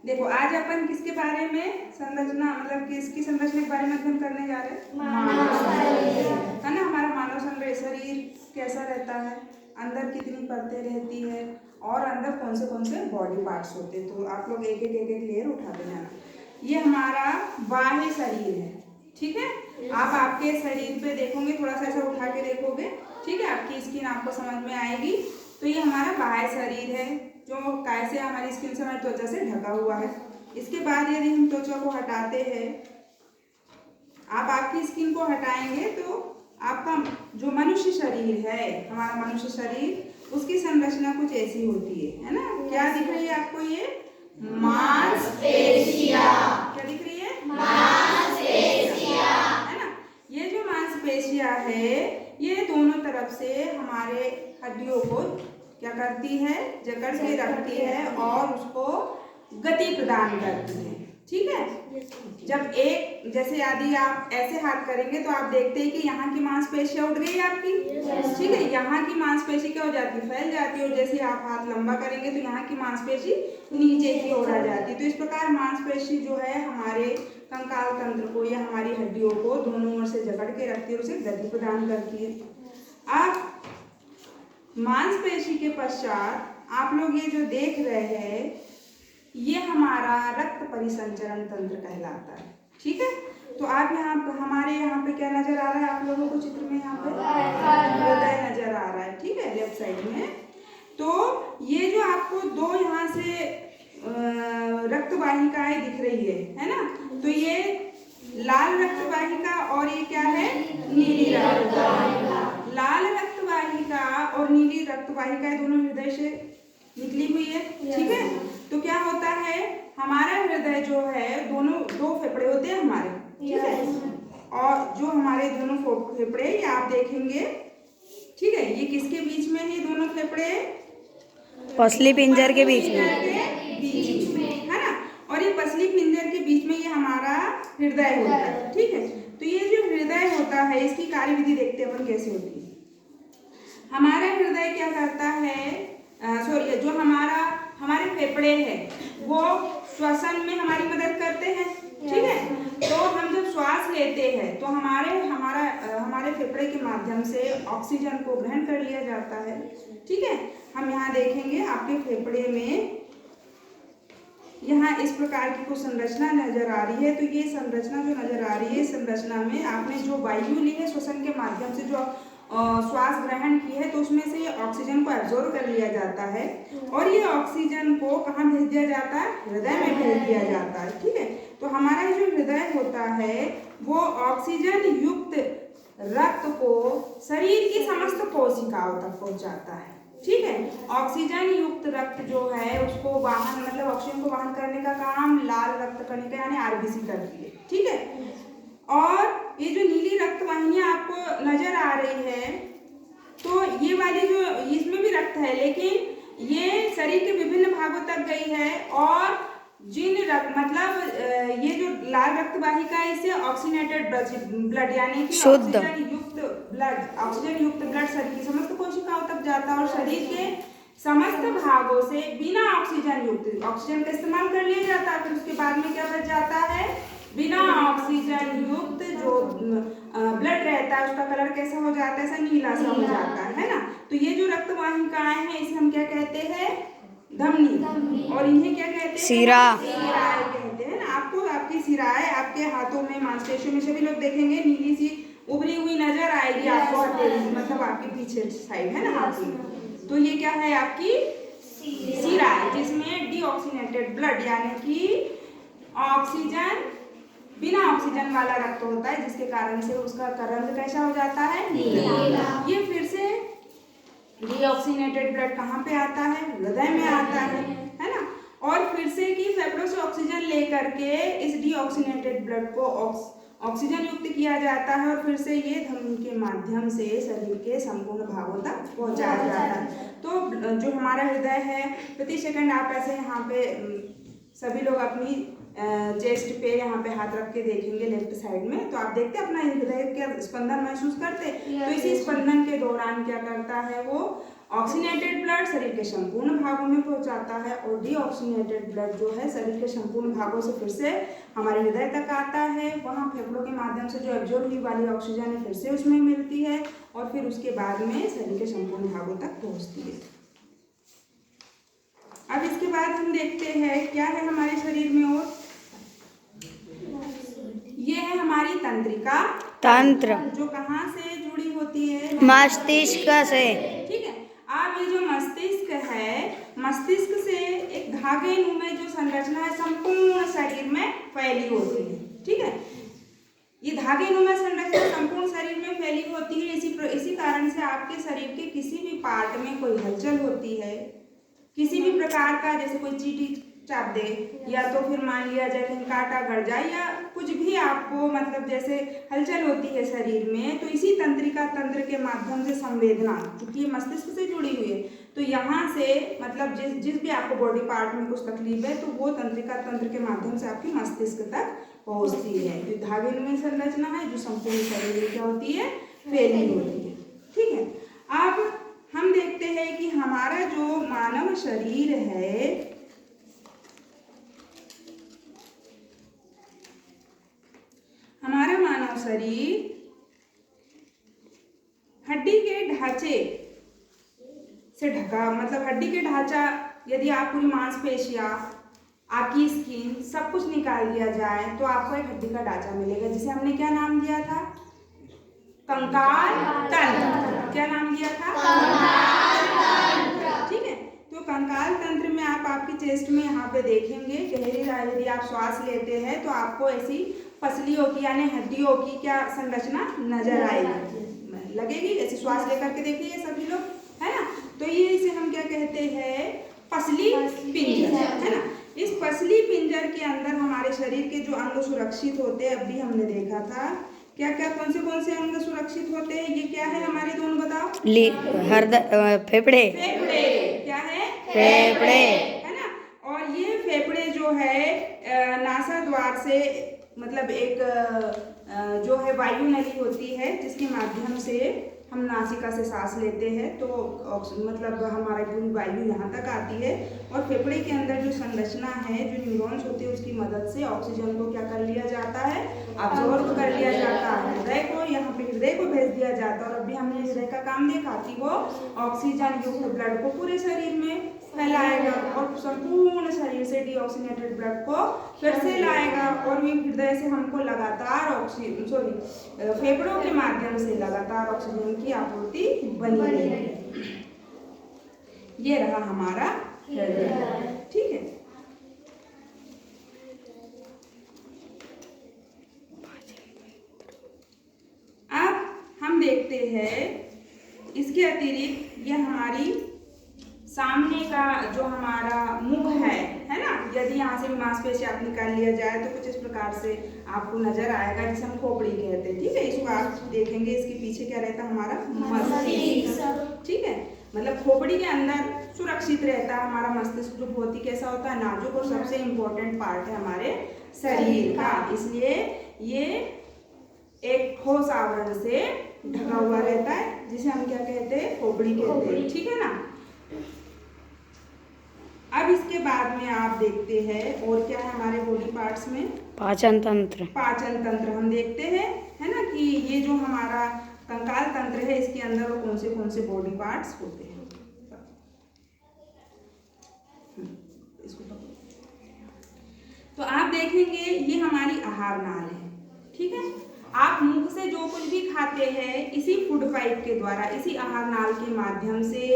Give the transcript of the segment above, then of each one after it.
देखो आज अपन किसके बारे में संरचना मतलब किसकी संरचना के बारे में अध्ययन करने जा रहे हैं? मानव शरीर, है ना। हमारा मानव शरीर कैसा रहता है, अंदर कितनी परतें रहती है और अंदर कौन से बॉडी पार्ट्स होते हैं। तो आप लोग एक एक लेयर उठाते जाना। ये हमारा बाह्य शरीर है, ठीक है। आप आपके शरीर पे देखोगे, थोड़ा सा ऐसा उठा के देखोगे, ठीक है, आपकी स्किन आपको समझ में आएगी। तो ये हमारा बाह्य शरीर है जो कैसे हमारी स्किन से, हमारी त्वचा से ढका हुआ है। इसके बाद यदि हम त्वचा को हटाते हैं, आप आपकी स्किन को हटाएंगे तो आपका जो मनुष्य शरीर है, हमारा मनुष्य शरीर, उसकी संरचना कुछ ऐसी होती है ना। क्या दिख रही है आपको? ये मांसपेशियां। क्या दिख रही है? मांसपेशियां, है ना। ये जो मांसपेशियां है, ये दोनों तरफ से हमारे हड्डियों को क्या करती है? जकड़ के रखती है और उसको गति प्रदान करती है, ठीक है। जब एक जैसे यदि आप ऐसे हाथ करेंगे तो आप देखते हैं कि यहाँ की मांसपेशियां उठ गई आपकी, ठीक है। यहाँ की मांसपेशी क्या हो जाती है? फैल जाती है। और जैसे आप हाथ लंबा करेंगे तो यहाँ की मांसपेशी नीचे की ओर आ जाती है। तो इस प्रकार मांसपेशी जो है हमारे कंकाल तंत्र को या हमारी हड्डियों को दोनों ओर से जकड़ के रखती है और उसे गति प्रदान करती है। अब मांसपेशी के पश्चात आप लोग ये जो देख रहे हैं, ये हमारा रक्त परिसंचरण तंत्र कहलाता है, ठीक है। तो आप यहाँ हमारे यहाँ पे क्या नजर आ रहा है आप लोगों को चित्र में? यहाँ पे हृदय नजर आ रहा है, ठीक है, लेफ्ट साइड में। तो ये जो आपको दो यहाँ से रक्त वाहिकाएं दिख रही है ना। तो ये लाल रक्त वाहिका और ये क्या है? नीली रक्त वाहिका। लाल रक्त वाहिका और नीली रक्त वाहिका दोनों हृदय से निकली हुई है, ठीक है। तो क्या होता है, हमारा हृदय जो है, दोनों दो फेफड़े होते हैं हमारे, ठीक है। और जो हमारे दोनों फेफड़े, ये आप देखेंगे, ठीक है, ये किसके बीच में है? दोनों फेफड़े पसली पिंजर के बीच में, है ना। और ये पसली पिंजर के बीच में ये हमारा हृदय होता है, ठीक है। तो ये जो हृदय होता है, इसकी कार्यविधि देखते हैं अपन कैसे होती है। हमारा हृदय क्या करता है, जो हमारे फेफड़े हैं वो श्वसन में हमारी मदद करते हैं, ठीक है। तो हम जब श्वास लेते हैं तो हमारे फेफड़े के माध्यम से ऑक्सीजन को ग्रहण कर लिया जाता है, ठीक है। हम यहाँ देखेंगे आपके फेफड़े में यहाँ इस प्रकार की कुछ संरचना नजर आ रही है। तो ये संरचना जो नजर आ रही है, इस संरचना में आपने जो वायु ली है श्वसन के माध्यम से, जो श्वास ग्रहण की है, तो उसमें से ये ऑक्सीजन को एब्जॉर्ब कर लिया जाता है और ये ऑक्सीजन को कहाँ भेज दिया जाता है? हृदय में भेज दिया जाता है, ठीक है। तो हमारा जो हृदय होता है वो ऑक्सीजन युक्त रक्त को शरीर की समस्त कोशिकाओं तक पहुंचाता है, ठीक है। ऑक्सीजन युक्त रक्त जो है उसको वाहन मतलब ऑक्सीजन को वाहन करने का काम लाल रक्त कणिका यानी आरबीसी करती है, ठीक है। और ये जो नीली रक्त वाहिनियां आपको नजर आ रही है, तो ये वाली जो इसमें भी रक्त है, लेकिन ये शरीर के विभिन्न भागों तक गई है। और जिन रक्त मतलब ये जो लाल रक्त वाहिका है, इससे ऑक्सीनेटेड ब्लड यानी कि ऑक्सीजन युक्त ब्लड शरीर की समस्त कोशिकाओं तक जाता है और शरीर के समस्त भागों से बिना ऑक्सीजन का इस्तेमाल कर लिया जाता है। फिर उसके बाद में क्या बच जाता है? बिना ऑक्सीजन युक्त जो ब्लड रहता है उसका कलर कैसा हो जाता है? ऐसा नीला सा हो जाता है ना। तो ये जो रक्त वाहिकाएं हैं इसे हम क्या कहते हैं? धमनी। और इन्हें क्या कहते हैं? सिराएं कहते हैं ना। आपको आपकी सिराएं आपके हाथों में, मांसपेशियों में सभी लोग देखेंगे नीली सी उभरी हुई नजर आएगी आपको, मतलब आपके पीछे साइड है ना हाथ में। तो ये क्या है? आपकी सिराएं, जिसमें डीऑक्सीनेटेड ब्लड यानी कि ऑक्सीजन बिना ऑक्सीजन वाला रक्त होता है, जिसके कारण से उसका रंग कैसा हो जाता है? नीला। ये फिर से डीऑक्सीनेटेड ब्लड कहाँ पे आता है? हृदय में आता है ना। और फिर से कि फेफड़ों से ऑक्सीजन लेकर के इस डीऑक्सीनेटेड ब्लड को ऑक्सीजन युक्त किया जाता है और फिर से ये धमनी के माध्यम से शरीर के संपूर्ण भागों तक पहुंचाया जाता है। तो जो हमारा हृदय है, प्रति सेकंड आप ऐसे यहाँ पे सभी लोग अपनी चेस्ट पे यहाँ पे हाथ रख के देखेंगे लेफ्ट साइड में, तो आप देखते हैं अपना हृदय का स्पंदन महसूस करते। तो इसी स्पंदन के दौरान क्या करता है वो ऑक्सीनेटेड ब्लड शरीर के संपूर्ण भागों में पहुंचाता है और डीऑक्सीनेटेड ब्लड जो है शरीर के संपूर्ण भागों से फिर से हमारे हृदय तक आता है। वहाँ फेफड़ों के माध्यम से जो एब्जॉर्ब हुई वाली ऑक्सीजन है फिर से उसमें मिलती है और फिर उसके बाद में शरीर के संपूर्ण भागों तक पहुँचती है। अब इसके बाद हम देखते हैं क्या है हमारे शरीर में और ये है हमारी तंत्रिका तंत्र जो कहाँ से जुड़ी होती है? मस्तिष्क से। ठीक है। अब ये जो मस्तिष्क है, मस्तिष्क से एक धागे में जो संरचना है संपूर्ण शरीर में फैली होती है। ठीक है। ये धागे नुमा संरचना संपूर्ण शरीर में फैली होती है। इसी कारण से आपके शरीर के किसी भी पार्ट में कोई हलचल होती है, किसी भी प्रकार का, जैसे कोई चींटी चाप दे या तो फिर मान लिया जाए कहीं कांटा गड़ जाए या कुछ भी आपको मतलब जैसे हलचल होती है शरीर में, तो इसी तंत्रिका तंत्र के माध्यम से संवेदना, क्योंकि ये मस्तिष्क से जुड़ी हुई है, तो यहाँ से मतलब जिस भी आपको बॉडी पार्ट में कुछ तकलीफ है तो वो तंत्रिका तंत्र के माध्यम से आपकी मस्तिष्क तक पहुँचती है। जो धागे में संरचना है जो संपूर्ण शरीर में क्या होती है? फैली होती है। ठीक है। अब हम देखते हैं कि हमारा जो मानव शरीर है, हमारा मानव शरीर हड्डी के ढांचे से ढका, मतलब हड्डी के ढांचा, यदि आप पूरी मांसपेशियां, आपकी स्किन सब कुछ निकाल दिया जाए तो आपको एक हड्डी का ढांचा मिलेगा, जिसे हमने क्या नाम दिया था? कंकाल तंत्र। क्या नाम दिया था? ठीक है। तो कंकाल तंत्र में आप आपकी चेस्ट में यहाँ पे देखेंगे, यदि आप श्वास लेते हैं तो आपको ऐसी पसलियों की यानी हड्डियों की क्या संरचना नजर आएगी, लगेगी। ऐसे श्वास लेकर के देखिए सभी लोग, है ना। तो ये इसे हम क्या कहते हैं? पसली पिंजर, है ना। इस पसली पिंजर के अंदर हमारे शरीर के जो अंग सुरक्षित होते हैं, अभी हमने देखा था क्या क्या कौन से अंग सुरक्षित होते हैं। ये क्या है हमारे दोनों बताओ? फेफड़े। फेफड़े क्या है? फेफड़े, है ना। और ये फेफड़े जो है नासा द्वार से मतलब एक जो है वायु नली होती है जिसके माध्यम से हम नासिका से सांस लेते हैं, तो मतलब हमारी पूरी वायु यहाँ तक आती है और फेफड़े के अंदर जो संरचना है, जो न्यूरॉन्स होते हैं, उसकी मदद से ऑक्सीजन को क्या कर लिया जाता है? अब्जॉर्ब कर लिया जाता है। हृदय को यहाँ पे हृदय को भेज दिया जाता है और अभी हमने हृदय का काम देखा कि वो ऑक्सीजन युक्त ब्लड को पूरे शरीर में फैलाएगा और संपूर्ण शरीर से डीऑक्सीनेटेड ब्लड को फिर से लाएगा और ये हृदय से हमको लगातार फेफड़ों के माध्यम से लगातार ऑक्सीजन की आपूर्ति बनी रहेगी। ये रहा हमारा हृदय। ठीक है। अब हम देखते हैं इसके अतिरिक्त ये हमारी सामने का जो हमारा मुख है ना, यदि यहाँ से मांसपेशी आप निकाल लिया जाए तो कुछ इस प्रकार से आपको नजर आएगा, जिसे हम खोपड़ी कहते हैं। ठीक है। इसको आप देखेंगे, इसके पीछे क्या रहता है? हमारा मस्तिष्क। ठीक है। मतलब खोपड़ी के अंदर सुरक्षित रहता है हमारा मस्तिष्क, जो बहुत ही कैसा होता है? नाजुक और सबसे इम्पोर्टेंट पार्ट है हमारे शरीर का, इसलिए ये एक ठोस आवरण से ढका हुआ रहता है, जिसे हम क्या कहते हैं? खोपड़ी कहते हैं। ठीक है ना। अब इसके बाद में आप देखते हैं और क्या है हमारे बॉडी पार्ट्स में? पाचन तंत्र। पाचन तंत्र हम देखते हैं, है ना, कि ये जो हमारा कंकाल तंत्र है इसके अंदर वो कौन से बॉडी पार्ट्स होते हैं। तो आप देखेंगे ये हमारी आहार नाल है। ठीक है। आप मुख से जो कुछ भी खाते हैं इसी फूड पाइप के द्वारा, इसी आहार नाल के माध्यम से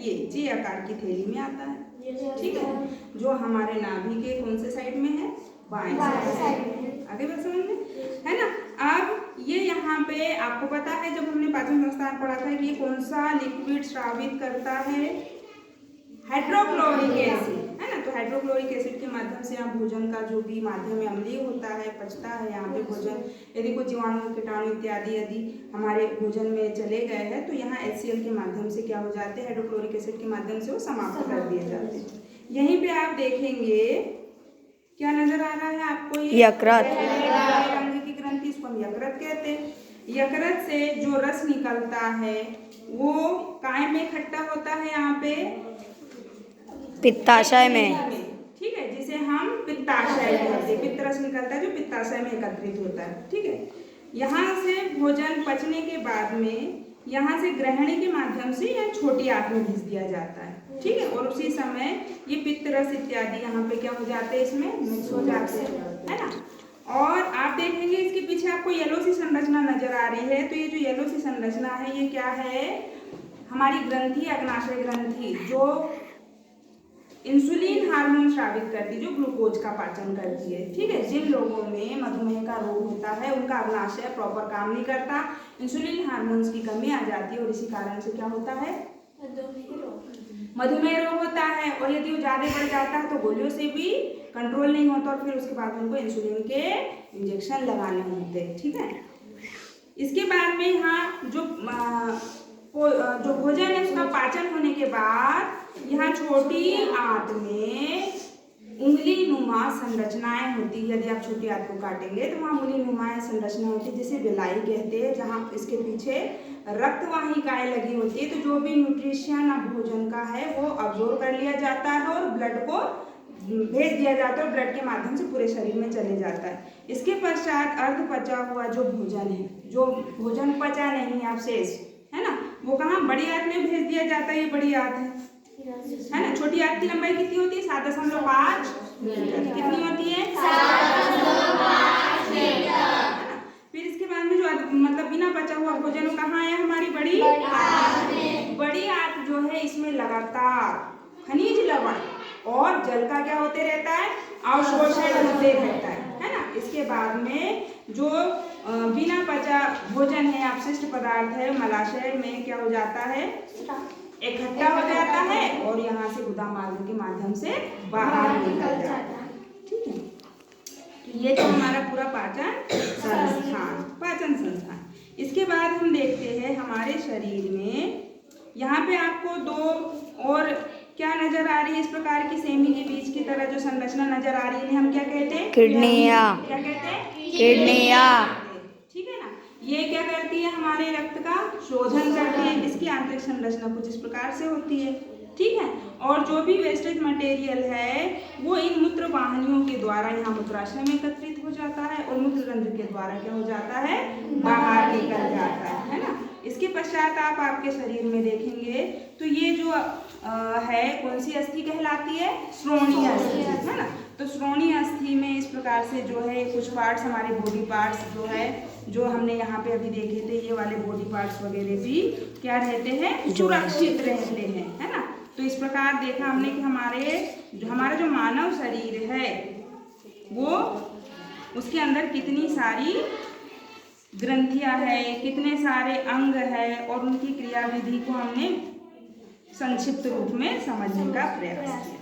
ये जे आकार की थैली में आता है। ठीक है। जो हमारे नाभि के कौन से साइड में है? बाएं साइड। आगे बात समझ में, है ना। अब ये यहाँ पे आपको पता है, जब हमने पाचन संस्थान पढ़ा था कि ये कौन सा लिक्विड स्रावित करता है? हाइड्रोक्लोरिक एसिड, है ना। तो हाइड्रोक्लोरिक एसिड के माध्यम से यहाँ भोजन का जो भी माध्यम अम्लीय होता है पचता है। यहाँ पे भोजन यदि कुछ जीवाणु कीटाणु इत्यादि यदि हमारे भोजन में चले गए हैं तो यहाँ HCl के माध्यम से क्या हो जाते हैं? हाइड्रोक्लोरिक एसिड के माध्यम से वो समाप्त कर दिए जाते हैं। यहीं पे आप देखेंगे क्या नजर आ रहा है आपको? ये यकृत। रंग की ग्रंथि, इसको हम यकृत कहते हैं। यकृत से जो रस निकलता है वो काय में इकट्ठा होता है यहाँ पे? पित्ताशय में। ठीक है, जिसे हम पित्ताशय कहते हैं। पित्त रस निकलता है जो पित्ताशय में एकत्रित होता है। ठीक है, यहाँ से भोजन पचने के बाद में यहाँ से ग्रहणी के माध्यम से या छोटी आंत में भेज दिया जाता है। ठीक है, और उसी समय ये पित्त रस इत्यादि यहाँ पे क्या हो जाते हैं, इसमें मिक्स हो जाते हैं, है ना। और आप देखेंगे इसके पीछे आपको येलो सी संरचना नजर आ रही है। तो ये जो येलो सी संरचना है ये क्या है? हमारी ग्रंथि, अग्नाशय ग्रंथि, जो इंसुलिन हार्मोन स्रावित करती है, जो ग्लूकोज का पाचन करती है। ठीक है, जिन लोगों में मधुमेह का रोग होता है उनका अग्नाशय प्रॉपर काम नहीं करता, इंसुलिन हार्मोन्स की कमी आ जाती है और इसी कारण से क्या होता है? मधुमेह रोग होता है। और यदि वो ज्यादा बढ़ जाता है तो गोलियों से भी कंट्रोल नहीं होता और फिर उसके बाद उनको इंसुलिन के इंजेक्शन लगाने होते हैं। ठीक है, इसके बाद में यहाँ जो भोजन है उसका पाचन होने के बाद यहाँ छोटी आंत में उंगली नुमा संरचनाएं होती है। यदि आप छोटी आंत को काटेंगे तो वहाँ उंगली नुमा संरचना होती है जिसे विलाई कहते हैं, जहाँ इसके पीछे रक्तवाहिकाएं लगी होती है। तो जो भी न्यूट्रिशन भोजन का है वो अब्जॉर्ब कर लिया जाता है और ब्लड को भेज दिया जाता है और ब्लड के माध्यम से पूरे शरीर में चले जाता है। इसके पश्चात अर्ध पचा हुआ जो भोजन है, जो भोजन पचा नहीं है शेष, है ना, वो कहाँ? बड़ी आंत में भेज दिया जाता है। ये बड़ी आंत है ना। छोटी आंत की लंबाई कितनी होती है? 7.5 मीटर। कितनी होती है? 7.5 मीटर। फिर इसके बाद में जो मतलब बिना पचा हुआ भोजन वो कहाँ है? हमारी बड़ी आंत। बड़ी आंत जो है इसमें लगातार खनिज लवण और जल का क्या होते रहता है? अवशोषण होते रहता है ना। इसके बाद में जो बिना पचा भोजन है, अपशिष्ट पदार्थ है, मलाशय में क्या हो जाता है? इकट्ठा हो जाता है और यहाँ से गुदा मार्ग के माध्यम से बाहर निकल जाता है। ठीक है, तो ये तो हमारा पूरा पाचन संस्थान। इसके बाद हम देखते हैं हमारे शरीर में यहाँ पे आपको दो और क्या नजर आ रही है? इस प्रकार की सेमी के बीच की तरह जो संरचना नजर आ रही है हम क्या कहते हैं? किडनियाँ। क्या कहते हैं? किडनियाँ। ठीक है ना। ये क्या करती है? हमारे रक्त का शोधन करती है। इसकी आंतरिक संरचना कुछ इस प्रकार से होती है। ठीक है, और जो भी वेस्टेज मटेरियल है वो इन मूत्र वाहिनियों के द्वारा यहाँ मूत्राशय में एकत्रित हो जाता है और मूत्र रंध्र के द्वारा क्या हो जाता है? बाहर निकल जाता है ना। इसके पश्चात आप आपके शरीर में देखेंगे तो ये जो है कौन सी अस्थि कहलाती है? श्रोणीय अस्थि, है ना। तो श्रोणीय अस्थि में इस प्रकार से जो है कुछ पार्ट्स, हमारे बॉडी पार्ट्स जो है, जो हमने यहाँ पे अभी देखे थे, ये वाले बॉडी पार्ट्स वगैरह भी क्या रहते हैं? सुरक्षित रहते हैं, है ना। तो इस प्रकार देखा हमने कि हमारा जो मानव शरीर है वो उसके अंदर कितनी सारी ग्रंथियां है, कितने सारे अंग है और उनकी क्रियाविधि को हमने संक्षिप्त रूप में समझने का प्रयास किया।